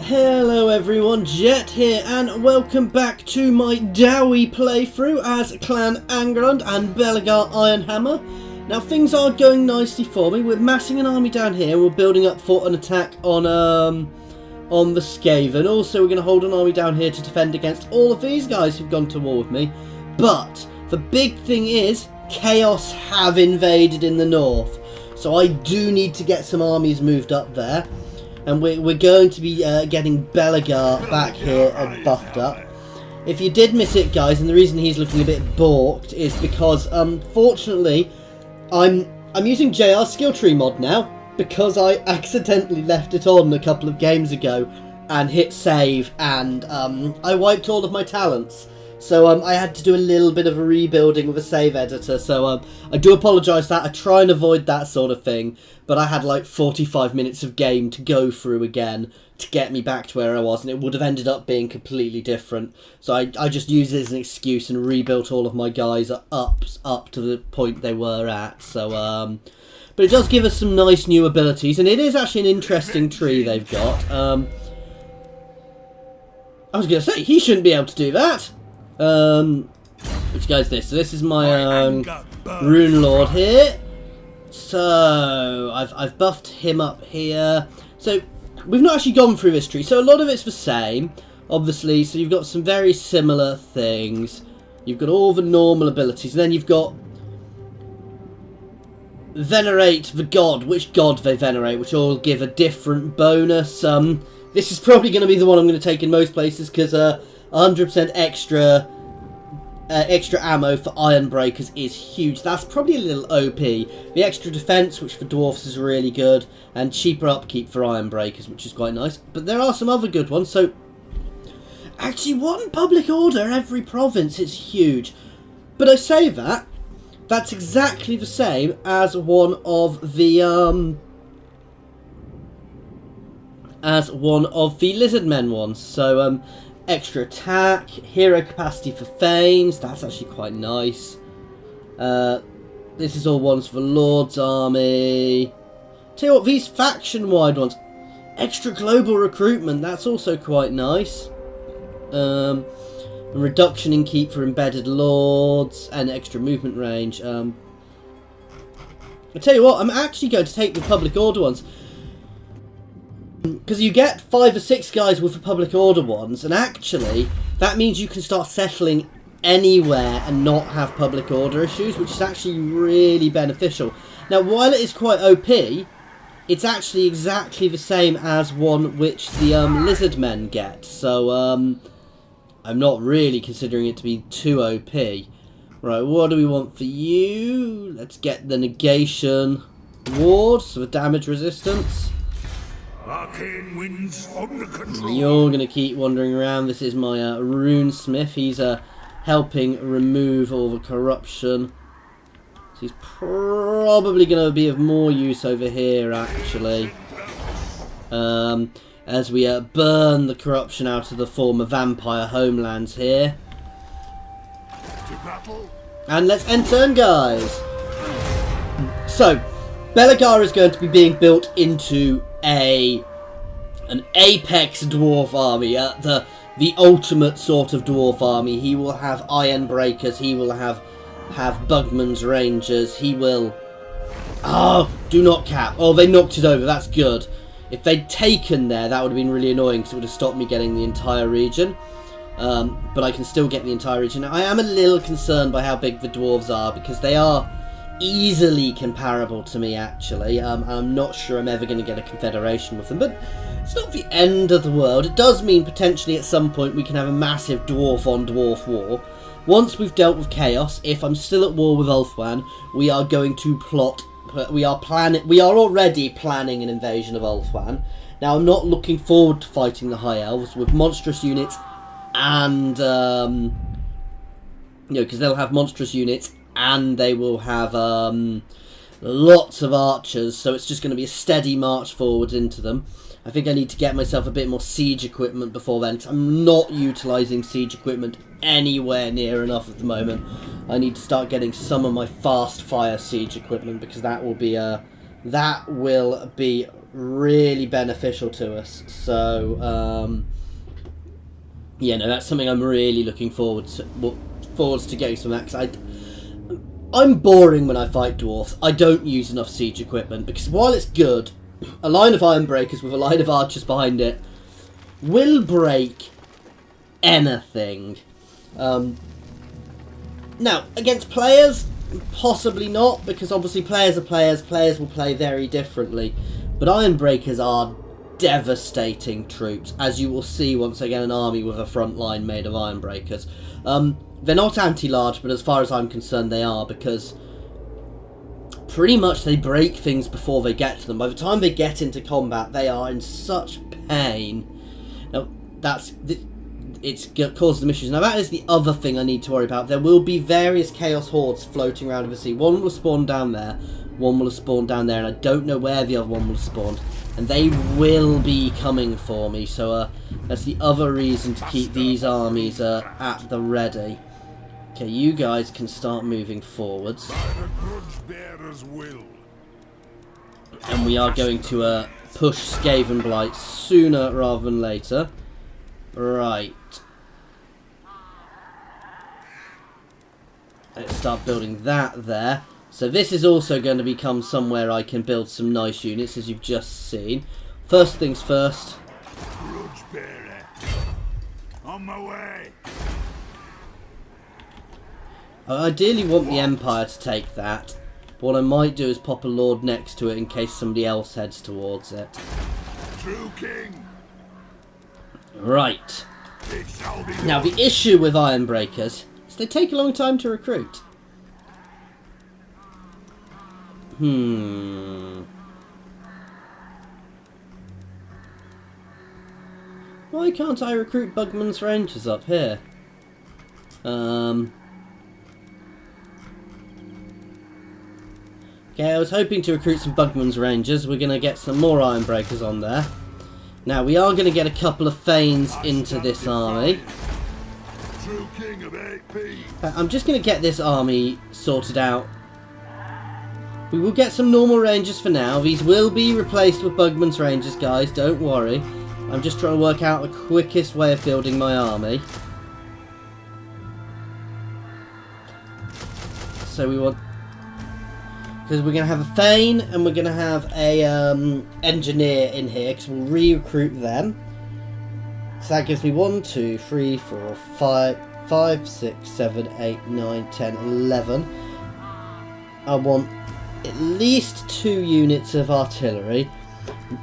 Hello everyone, Jet here, and welcome back to my Dowie playthrough as Clan Angrund and Belegar Ironhammer. Now things are going nicely for me. We're massing an army down here. We're building up for an attack on the Skaven. Also, we're going to hold an army down here to defend against all of these guys who've gone to war with me. But the big thing is, Chaos have invaded in the north. So I do need to get some armies moved up there. And we're going to be getting Belegar back here and buffed up. If you did miss it, guys, and the reason he's looking a bit balked is because, unfortunately, I'm using JR skill tree mod now because I accidentally left it on a couple of games ago and hit save, and I wiped all of my talents. So I had to do a little bit of a rebuilding with a save editor, so I do apologise for that. I try and avoid that sort of thing, but I had like 45 minutes of game to go through again to get me back to where I was, and it would have ended up being completely different. So I just used it as an excuse and rebuilt all of my guys up to the point they were at. So, but it does give us some nice new abilities, and it is actually an interesting tree they've got. I was going to say, he shouldn't be able to do that. Which guy's this? So this is my Rune Lord here. So I've buffed him up here. So we've not actually gone through this tree. So a lot of it's the same, obviously. So you've got some very similar things. You've got all the normal abilities, and then you've got venerate the god. Which god they venerate, which all give a different bonus. This is probably going to be the one I'm going to take in most places because 100% extra ammo for Iron Breakers is huge. That's probably a little OP. The extra defense, which for Dwarfs is really good, and cheaper upkeep for Iron Breakers, which is quite nice. But there are some other good ones. So actually, one public order every province is huge. But I say that that's exactly the same as one of the Lizardmen ones. So extra attack, hero capacity for Thanes, that's actually quite nice. This is all ones for Lord's army. Tell you what, these faction-wide ones, extra global recruitment, that's also quite nice. A reduction in keep for embedded lords, and extra movement range. I tell you what, I'm actually going to take the public order ones. Because you get 5 or 6 guys with the public order ones, and actually that means you can start settling anywhere and not have public order issues, which is actually really beneficial. Now, while it is quite OP, it's actually exactly the same as one which the Lizardmen get. So I'm not really considering it to be too OP. Right, what do we want for you? Let's get the negation ward, so the damage resistance. Arcane winds under control. You're going to keep wandering around. This is my runesmith. He's helping remove all the corruption. So he's probably going to be of more use over here, actually. As we burn the corruption out of the former vampire homelands here. And let's end turn, guys. So, Belegar is going to be being built into an apex dwarf army, the ultimate sort of dwarf army. He will have Iron Breakers, he will have Bugman's Rangers, he will... Oh, do not cap. Oh, they knocked it over, that's good. If they'd taken there, that would have been really annoying because it would have stopped me getting the entire region. But I can still get the entire region. Now, I am a little concerned by how big the dwarves are because they are easily comparable to me, actually. I'm not sure I'm ever going to get a confederation with them, but it's not the end of the world. It does mean potentially at some point we can have a massive dwarf on dwarf war. Once we've dealt with chaos, if I'm still at war with Ulthuan, we are going to plot. We are already planning an invasion of Ulthuan. Now, I'm not looking forward to fighting the High Elves with monstrous units, and because they'll have monstrous units. And they will have lots of archers, so it's just going to be a steady march forward into them. I think I need to get myself a bit more siege equipment before then, because I'm not utilising siege equipment anywhere near enough at the moment. I need to start getting some of my fast fire siege equipment, because that will be really beneficial to us. So yeah, no, that's something I'm really looking forward to getting some of that, because I'm boring when I fight dwarfs. I don't use enough siege equipment, because while it's good, a line of iron breakers with a line of archers behind it will break anything. Now, against players, possibly not, because obviously players are players. Players will play very differently. But iron breakers are devastating troops, as you will see once I get an army with a front line made of iron breakers. They're not anti-large, but as far as I'm concerned they are, because pretty much they break things before they get to them. By the time they get into combat, they are in such pain. Now, it's caused them issues. Now, that is the other thing I need to worry about. There will be various chaos hordes floating around in the sea. One will spawn down there, one will have spawned down there, and I don't know where the other one will have spawned. And they will be coming for me, so that's the other reason to keep these armies at the ready. Okay, you guys can start moving forwards. And we are going to push Skaven Blight sooner rather than later. Right. Let's start building that there. So this is also going to become somewhere I can build some nice units, as you've just seen. First things first. Grudge bearer. On my way. I ideally want the Empire to take that. But what I might do is pop a Lord next to it in case somebody else heads towards it. True king. Right. Now the issue with iron breakers is they take a long time to recruit. Why can't I recruit Bugman's Rangers up here? Okay, I was hoping to recruit some Bugman's Rangers. We're going to get some more Iron Breakers on there. Now, we are going to get a couple of Thanes into this army. I'm just going to get this army sorted out. We will get some normal Rangers for now. These will be replaced with Bugman's Rangers, guys. Don't worry. I'm just trying to work out the quickest way of building my army. So we want... because we're going to have a Thane and we're going to have a Engineer in here, because we'll re-recruit them. So that gives me 1, 2, 3, 4, 5, 6, 7, 8, 9, 10, 11. I want at least 2 units of artillery.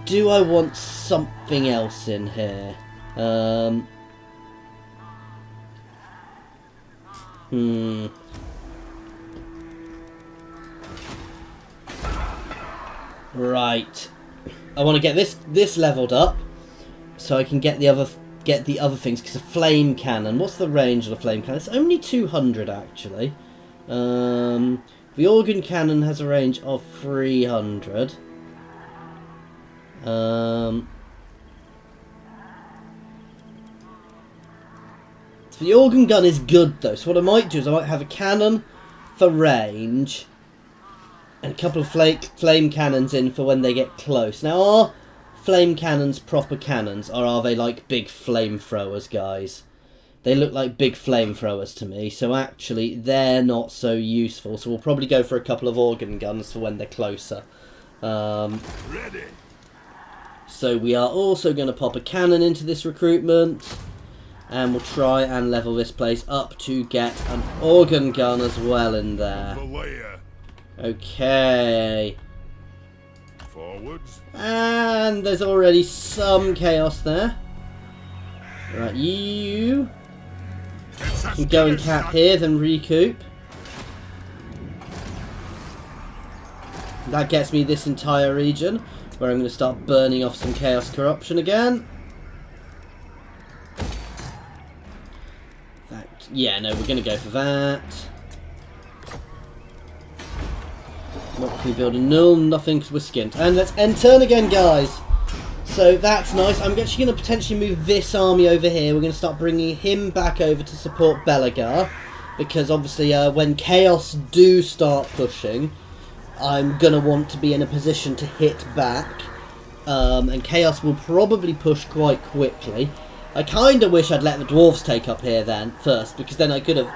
Do I want something else in here? Right. I want to get this leveled up so I can get the other things, because a flame cannon. What's the range of a flame cannon? It's only 200 actually. The organ cannon has a range of 300. So the organ gun is good though. So what I might do is I might have a cannon for range and a couple of flame cannons in for when they get close. Now, are flame cannons proper cannons, or are they like big flamethrowers, guys? They look like big flamethrowers to me, so actually they're not so useful. So we'll probably go for a couple of organ guns for when they're closer. Ready. So we are also going to pop a cannon into this recruitment, and we'll try and level this place up to get an organ gun as well in there. Okay. Forwards. And there's already some chaos there. Right, you can go and cap here, then recoup. That gets me this entire region, where I'm going to start burning off some chaos corruption again. Yeah, no, we're going to go for that. What can we build? A null, nothing, because we're skint. And let's end turn again, guys. So that's nice. I'm actually going to potentially move this army over here. We're going to start bringing him back over to support Belagar, because obviously when chaos do start pushing, I'm going to want to be in a position to hit back. and Chaos will probably push quite quickly. I kind of wish I'd let the Dwarfs take up here then first, because then I could have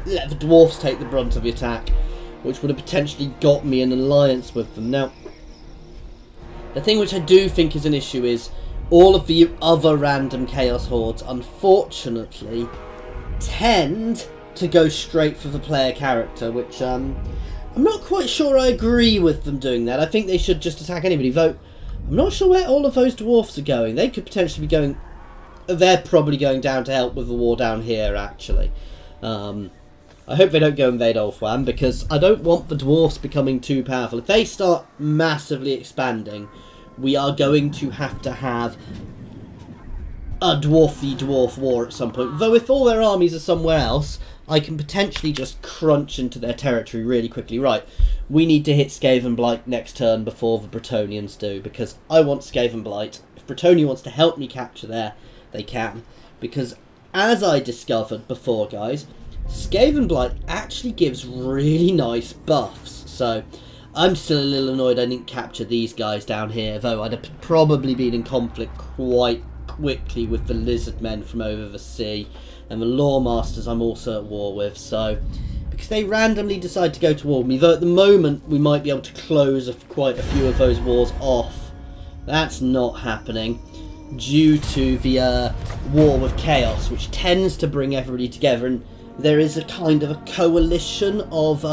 let the Dwarfs take the brunt of the attack, which would have potentially got me an alliance with them. Now, the thing which I do think is an issue is all of the other random Chaos Hordes, unfortunately, tend to go straight for the player character, which I'm not quite sure I agree with them doing that. I think they should just attack anybody, though I'm not sure where all of those Dwarfs are going. They could potentially be going... They're probably going down to help with the war down here, actually. I hope they don't go invade Ulthwan, because I don't want the Dwarfs becoming too powerful. If they start massively expanding, we are going to have a dwarf war at some point. Though if all their armies are somewhere else, I can potentially just crunch into their territory really quickly. Right, we need to hit Skaven Blight next turn before the Bretonnians do, because I want Skaven Blight. If Bretonia wants to help me capture there, they can. Because as I discovered before, guys, Skaven Blight actually gives really nice buffs. So I'm still a little annoyed I didn't capture these guys down here, though I'd have probably been in conflict quite quickly with the Lizard Men from over the sea, and the Lawmasters I'm also at war with, so because they randomly decide to go to war with me, though at the moment we might be able to close quite a few of those wars off. That's not happening due to the war with Chaos, which tends to bring everybody together, and there is a kind of a coalition of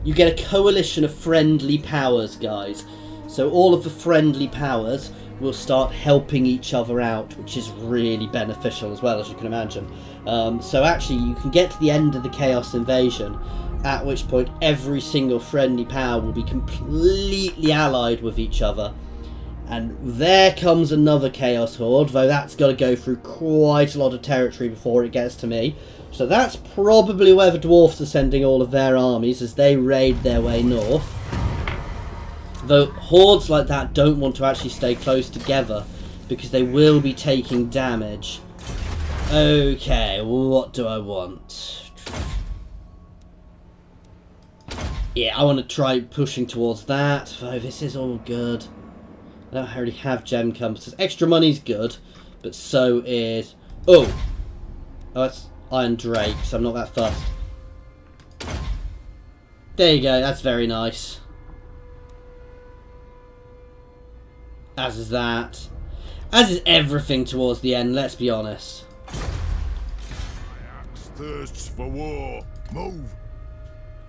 you get a coalition of friendly powers, guys. So all of the friendly powers will start helping each other out, which is really beneficial as well, as you can imagine. So actually you can get to the end of the Chaos invasion, at which point every single friendly power will be completely allied with each other. And there comes another Chaos Horde, though that's got to go through quite a lot of territory before it gets to me. So that's probably where the Dwarfs are sending all of their armies as they raid their way north. Though hordes like that don't want to actually stay close together, because they will be taking damage. Okay, what do I want? Yeah, I want to try pushing towards that, though this is all good. I don't already have gem compasses. Extra money's good, but so is... Oh, that's Iron Drake, so I'm not that fussed. There you go, that's very nice. As is that. As is everything towards the end, let's be honest. My axe thirsts for war. Move.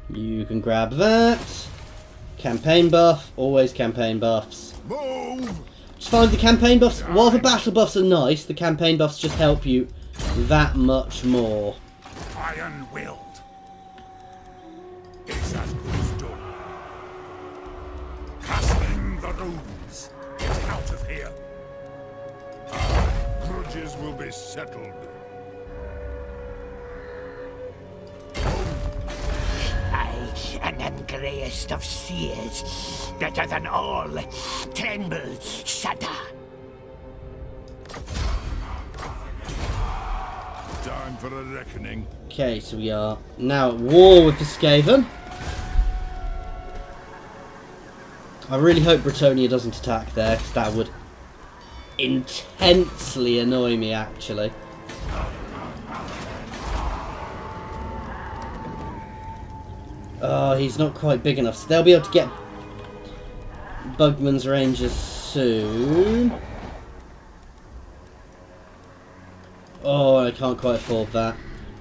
You can grab that. Campaign buff, always campaign buffs. Move. Just find the campaign buffs. While the battle buffs are nice, the campaign buffs just help you that much more. Iron-willed. Is as good as done. Casting the runes. Get out of here. Our grudges will be settled. I, an angriest of seers, better than all, tremble, shudder. Time for a reckoning. Okay, so we are now at war with the Skaven. I really hope Bretonia doesn't attack there, because that would intensely annoy me, actually. Oh, he's not quite big enough, so they'll be able to get Bugman's Rangers soon. Oh, I can't quite afford that.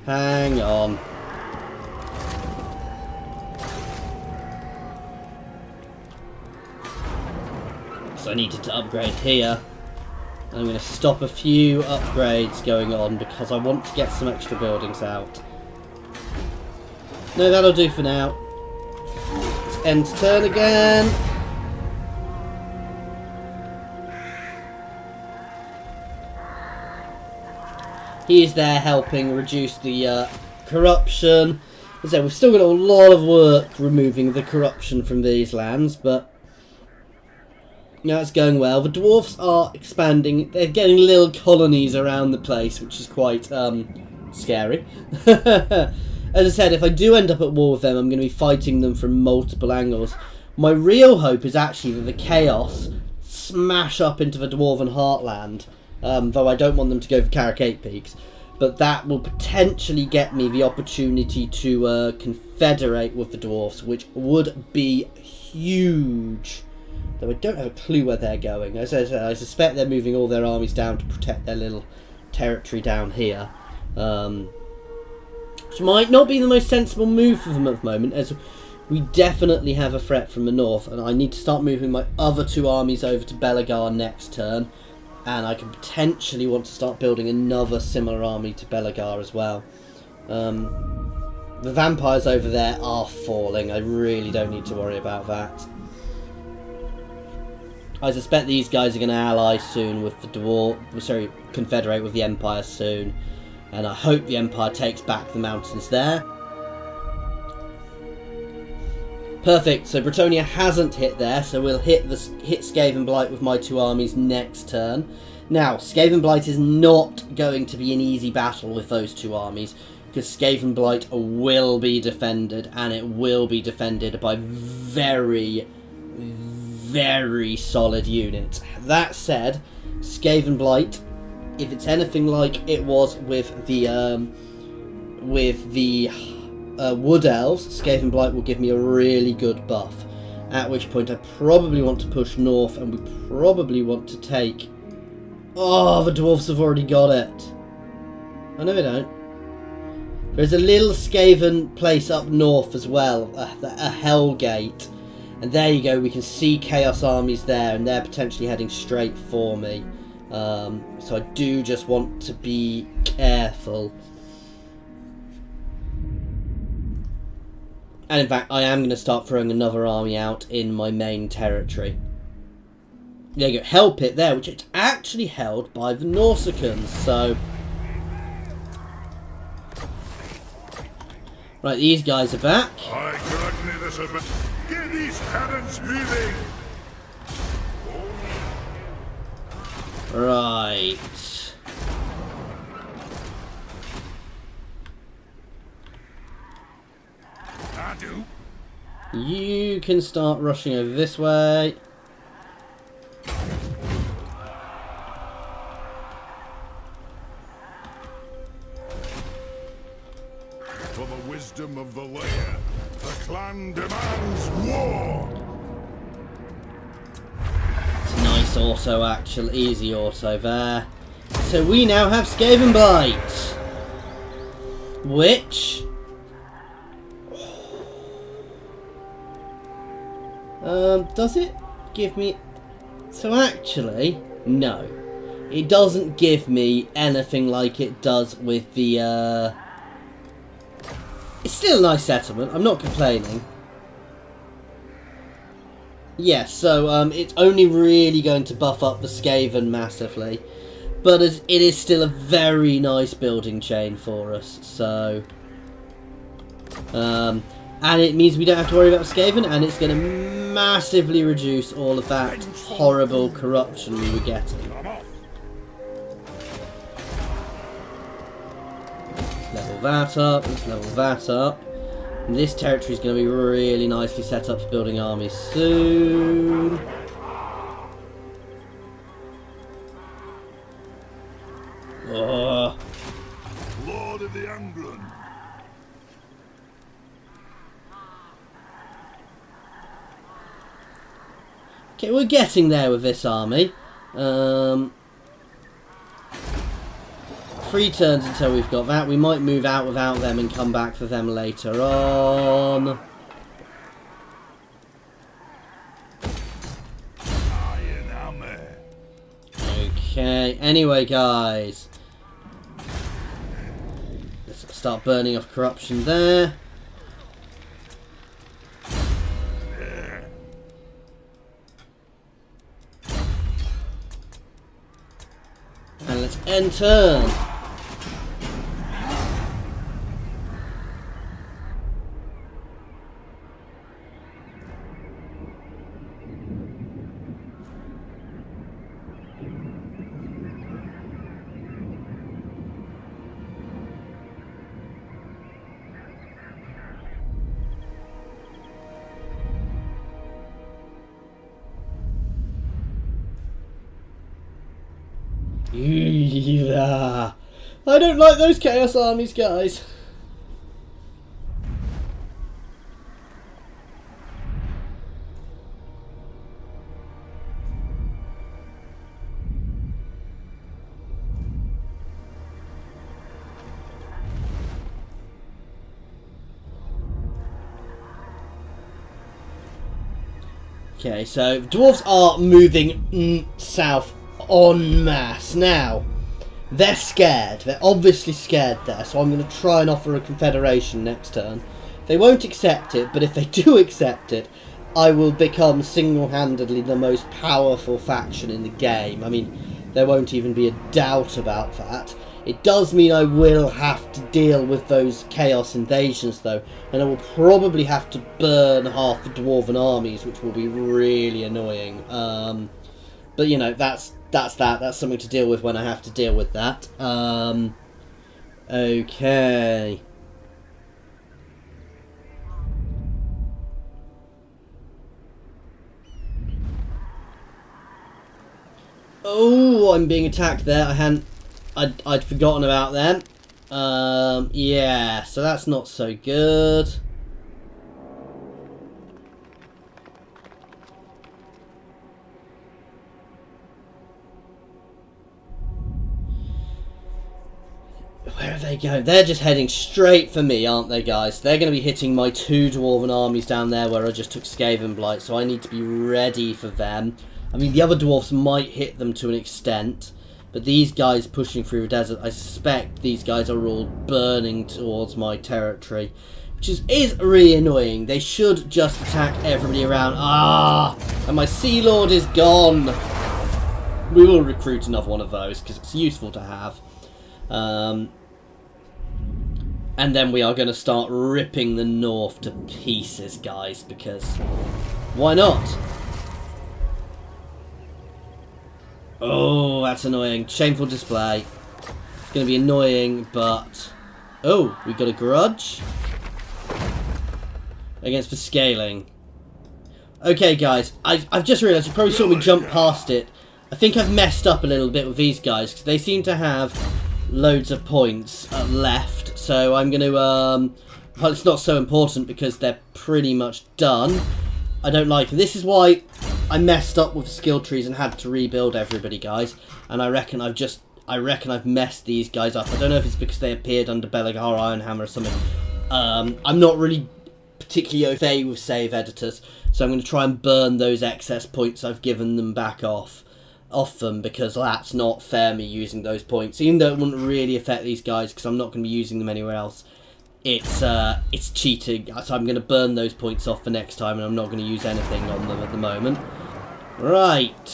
Hang on. So I needed to upgrade here. I'm going to stop a few upgrades going on because I want to get some extra buildings out. No, that'll do for now. Let's end turn again. He is there helping reduce the corruption. As I say, we've still got a lot of work removing the corruption from these lands, but yeah, it's going well. The Dwarfs are expanding. They're getting little colonies around the place, which is quite scary. As I said, if I do end up at war with them, I'm going to be fighting them from multiple angles. My real hope is actually that the Chaos smash up into the Dwarven Heartland, though I don't want them to go for Carrick Peaks. But that will potentially get me the opportunity to confederate with the Dwarfs, which would be huge. Though I don't have a clue where they're going. As I said, I suspect they're moving all their armies down to protect their little territory down here. Which might not be the most sensible move for them at the moment, as we definitely have a threat from the north. And I need to start moving my other 2 armies over to Belagar next turn. And I can potentially want to start building another similar army to Belagar as well. The vampires over there are falling. I really don't need to worry about that. I suspect these guys are going to ally soon with the confederate with the Empire soon. And I hope the Empire takes back the mountains there. Perfect, so Bretonnia hasn't hit there, so we'll hit Skaven Blight with my 2 armies next turn. Now, Skaven Blight is not going to be an easy battle with those 2 armies, because Skaven Blight will be defended, and it will be defended by very, very solid units. That said, Skaven Blight, if it's anything like it was with the Wood Elves, Skaven Blight will give me a really good buff. At which point I probably want to push north, and we probably want to take... Oh, the Dwarfs have already got it. Oh, no, they don't. There's a little Skaven place up north as well, a Hellgate. And there you go, we can see Chaos armies there, and they're potentially heading straight for me. So I do just want to be careful. And in fact, I am going to start throwing another army out in my main territory. There you go, Hell Pit there, which is actually held by the Norsicans, so... Right, these guys are back. Get these cannons moving! Right. You can start rushing over this way. For the wisdom of the lair, the clan demands war! It's a nice auto, actual easy auto there. So we now have Skaven Blight, which... does it give me... So actually, no. It doesn't give me anything like it does with the, It's still a nice settlement, I'm not complaining. Yes, so, it's only really going to buff up the Skaven massively. But it is still a very nice building chain for us, so... and it means we don't have to worry about Skaven, and it's going to massively reduce all of that horrible corruption we were getting. Let's level that up, let's level that up. And this territory is going to be really nicely set up for building armies soon. Oh. Lord of the Angrund. Okay, we're getting there with this army. 3 turns until we've got that. We might move out without them and come back for them later on. Okay, anyway guys. Let's start burning off corruption there. And let's end turn. Yeah. I don't like those Chaos Armies, guys. Okay, so dwarves are moving south en masse. Now, they're scared. They're obviously scared there, so I'm going to try and offer a confederation next turn. They won't accept it, but if they do accept it, I will become single-handedly the most powerful faction in the game. I mean, there won't even be a doubt about that. It does mean I will have to deal with those chaos invasions, though, and I will probably have to burn half the dwarven armies, which will be really annoying. But you know, that's that. That's something to deal with when I have to deal with that. Okay. Oh, I'm being attacked there. I'd forgotten about them. Yeah, so that's not so good. Where are they going? They're just heading straight for me, aren't they, guys? They're going to be hitting my 2 dwarven armies down there where I just took Skaven Blight, so I need to be ready for them. I mean, the other dwarfs might hit them to an extent, but these guys pushing through the desert, I suspect these guys are all burning towards my territory, which is really annoying. They should just attack everybody around. Ah! And my Sea Lord is gone. We will recruit another one of those because it's useful to have. And then we are going to start ripping the north to pieces, guys, because why not? Oh, that's annoying. Shameful display. It's going to be annoying, but... Oh, we got a grudge. Against the scaling. Okay, guys. I've just realised, you probably saw me jump past it. I think I've messed up a little bit with these guys, because they seem to have loads of points left. So I'm going to... well, it's not so important, because they're pretty much done. I don't like it. This is why I messed up with the skill trees and had to rebuild everybody, guys. And I reckon I've messed these guys up. I don't know if it's because they appeared under Belegar Ironhammer or something. I'm not really particularly au fait with save editors, so I'm going to try and burn those excess points I've given them back off them, because that's not fair, me using those points. Even though it wouldn't really affect these guys, because I'm not going to be using them anywhere else. It's cheating, so I'm going to burn those points off for next time, and I'm not going to use anything on them at the moment. Right.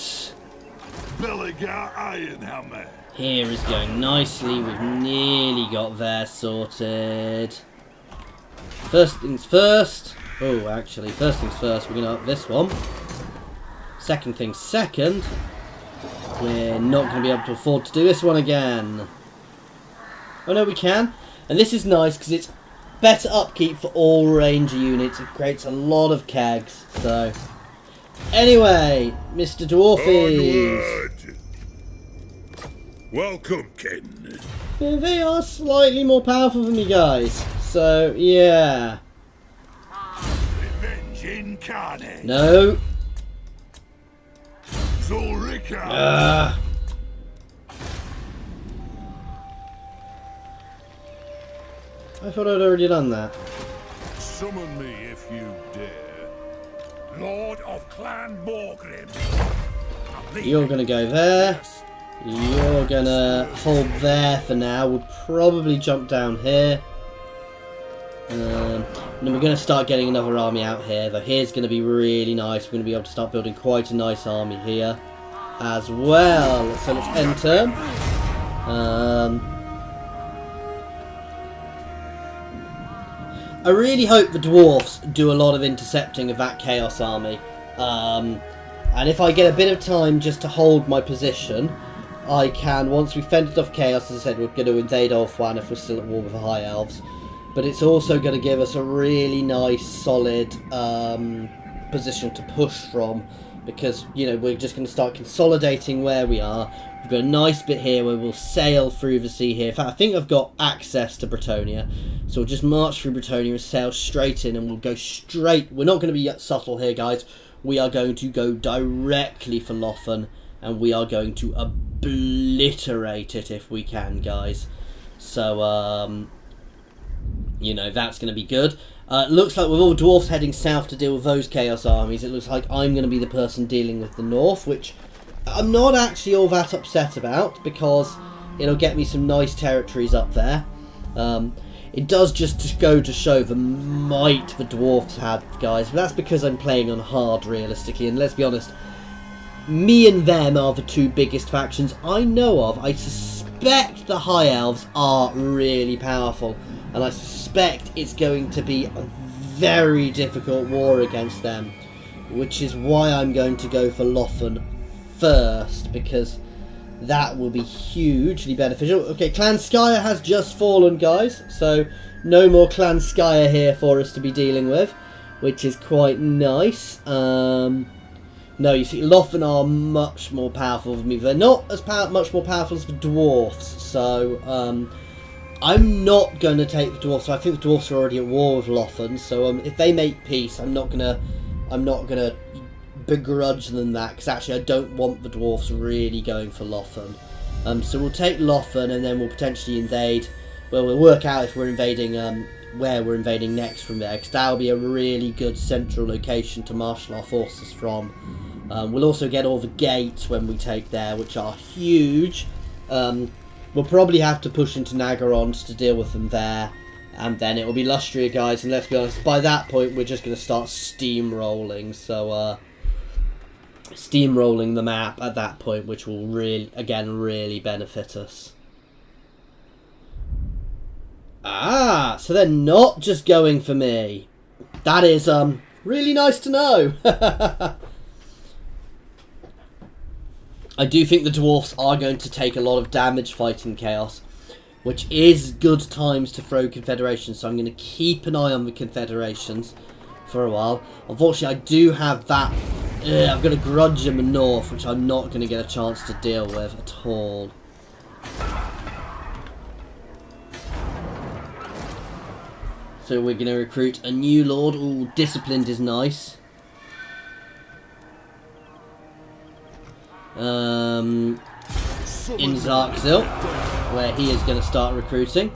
Belegar Ironhammer. Here is going nicely. We've nearly got there sorted. First things first. Oh, actually, first things first, we're going to up this one. Second things second. We're not going to be able to afford to do this one again. Oh, no, we can. And this is nice because it's better upkeep for all ranger units. It creates a lot of kegs. So, anyway, Mr. Dwarfies. Welcome, Ken. They are slightly more powerful than me, guys. So, yeah. Revenge incarnate. No. Zulrika. I thought I'd already done that. Summon me if you dare. Lord of Clan Borgrim. You're going to go there. You're going to hold there for now. We'll probably jump down here. And then we're going to start getting another army out here. Though here's going to be really nice. We're going to be able to start building quite a nice army here as well. So let's enter. I really hope the dwarfs do a lot of intercepting of that chaos army. And if I get a bit of time just to hold my position, I can, once we've fended off chaos, as I said, we're going to invade Ulthuan if we're still at war with the High Elves. But it's also going to give us a really nice, solid position to push from because, you know, we're just going to start consolidating where we are. We've got a nice bit here where we'll sail through the sea here. In fact, I think I've got access to Bretonia, so we'll just march through Bretonia and sail straight in, and we'll go straight. We're not going to be subtle here, guys. We are going to go directly for Loffen, and we are going to obliterate it if we can, guys. So, you know, that's going to be good. Looks like with all dwarfs heading south to deal with those chaos armies, it looks like I'm going to be the person dealing with the north, which I'm not actually all that upset about, because it'll get me some nice territories up there. It does just go to show the might the dwarfs had, guys, but that's because I'm playing on hard, realistically, and let's be honest, me and them are the two biggest factions I know of. I suspect the High Elves are really powerful, and I suspect it's going to be a very difficult war against them, which is why I'm going to go for Loffen first, because that will be hugely beneficial. Okay, Clan Skyer has just fallen, guys, so no more Clan Skyer here for us to be dealing with, which is quite nice. No, you see, Loffen are much more powerful than me. They're not as much more powerful as the dwarfs, so I'm not going to take the dwarfs. I think the dwarfs are already at war with Loffen, so if they make peace, I'm not gonna begrudge them that, because actually I don't want the dwarfs really going for Loffen. So we'll take Loffen, and then we'll potentially invade. Well, we'll work out if we're invading where we're invading next from there, because that'll be a really good central location to marshal our forces from. We'll also get all the gates when we take there, which are huge. We'll probably have to push into Nagarond to deal with them there, and then it will be Lustria, guys, and let's be honest, by that point we're just going to start steamrolling, so steamrolling the map at that point, which will really benefit us. So they're not just going for me. That is really nice to know. I do think the dwarfs are going to take a lot of damage fighting chaos, which is good times to throw confederations, so I'm going to keep an eye on the confederations for a while. Unfortunately, I do have that. I've got a grudge in the north, which I'm not going to get a chance to deal with at all. So we're going to recruit a new lord. Ooh, disciplined is nice. In Zarkzil, where he is going to start recruiting.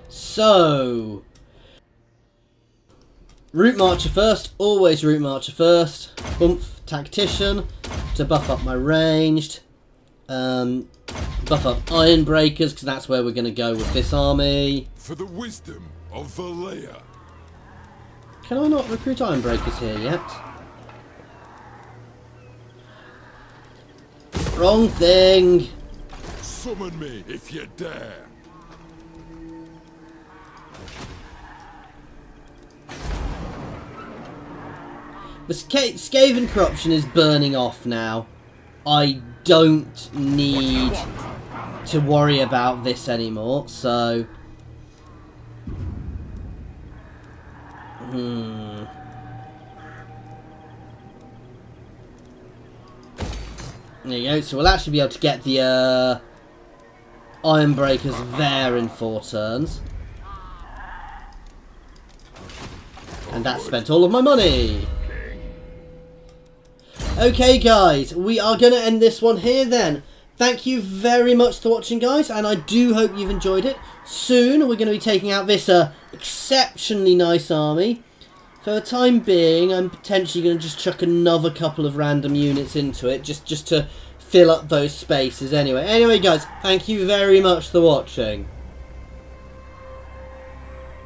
So, Route Marcher first, always Route Marcher first. Oomph, Tactician, to buff up my ranged. Buff up Iron Breakers, because that's where we're going to go with this army. For the wisdom of Valea. Can I not recruit Iron Breakers here yet? Wrong thing. Summon me if you dare. The Skaven corruption is burning off now. I don't need to worry about this anymore, so there you go, so we'll actually be able to get the Iron Breakers there in 4 turns. And that spent all of my money. Okay guys, we are going to end this one here then. Thank you very much for watching, guys, and I do hope you've enjoyed it. Soon we're going to be taking out this exceptionally nice army. For the time being, I'm potentially going to just chuck another couple of random units into it, just to fill up those spaces anyway. Anyway, guys, thank you very much for watching.